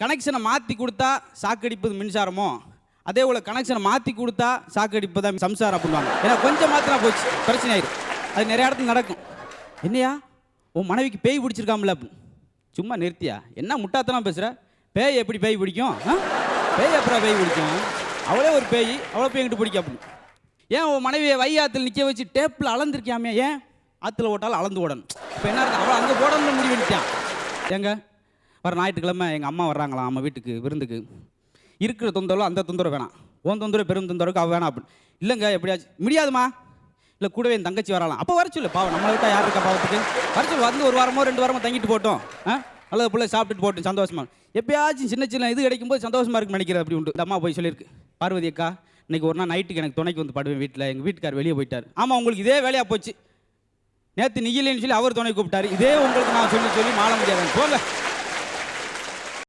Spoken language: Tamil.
கனெக்ஷனை மாற்றி கொடுத்தா சாக்கடிப்பது மின்சாரமோ, அதே போல் கனெக்ஷனை மாற்றி கொடுத்தா சாக்கடிப்பதா சம்சாரம் அப்படின்வாங்க. ஏன்னா கொஞ்சம் மாத்தினா போச்சு, பிரச்சனை ஆயிடும். அது நிறைய இடத்துல நடக்கும். என்னையா உன் மனைவிக்கு பேய் பிடிச்சிருக்காமல அப்படின்னு. சும்மா நிறுத்தியா, என்ன முட்டாத்தெல்லாம் பேசுகிற? பேய் எப்படி பேய் பிடிக்கும்? பேய் எப்படா பேய் பிடிக்கும்? அவளே ஒரு பேய், அவ்வளோ பேய் எங்கிட்ட பிடிக்கும் அப்படின்னு. ஏன் உன் மனைவியை வையாத்தில் நிற்க வச்சு டேப்பில் அளந்துருக்கியாமே, ஏன் ஆற்றுல ஓட்டாலும் அளந்து ஓடணும்? இப்போ என்ன இருக்கு, அவள் அங்கே போடணும்னு முடிவு பண்ணிட்டான். ஏங்க வர ஞாயிற்றுக்கிழமை எங்கள் அம்மா வர்றாங்களாம் நம்ம வீட்டுக்கு விருந்துக்கு. இருக்கிற தொந்தரவு அந்த தொந்தரவு வேணாம், உன் தொந்தரவு பெரும் தொந்தரவுக்கு அவள் வேணாம் அப்படின்னு. இல்லைங்க எப்படியாச்சும் முடியாதுமா, இல்லை கூடவே என் தங்கச்சி வரலாம். அப்போ வர சொல்லு, பாவம் நம்மளை விட்டா யார் இருக்கா பாவத்துக்கு, வர சொல்லு. வந்து ஒரு வாரமோ 2 வாரமோ தங்கிட்டு போட்டோம், நல்லது பிள்ளை சாப்பிட்டுட்டு போட்டோம், சந்தோஷமா. எப்பயாச்சும் சின்ன சின்ன இது கிடைக்கும்போது சந்தோஷமா இருக்குன்னு நினைக்கிறது அப்படி உண்டு. இந்த அம்மா போய் சொல்லியிருக்கு, பார்வதி அக்கா இன்னைக்கு ஒரு நாள் நைட்டுக்கு எனக்கு துணைக்கு வந்து படுவேன் வீட்டில், எங்கள் வீட்டுக்கார் வெளியே போயிட்டார். ஆமாம் உங்களுக்கு இதே வேலையாக போச்சு, நேற்று நீ இல்லைன்னு சொல்லி அவர் துணை கூப்பிட்டாரு, இதே உங்களுக்கு நான் சொல்லி மாற முடியாது போங்க.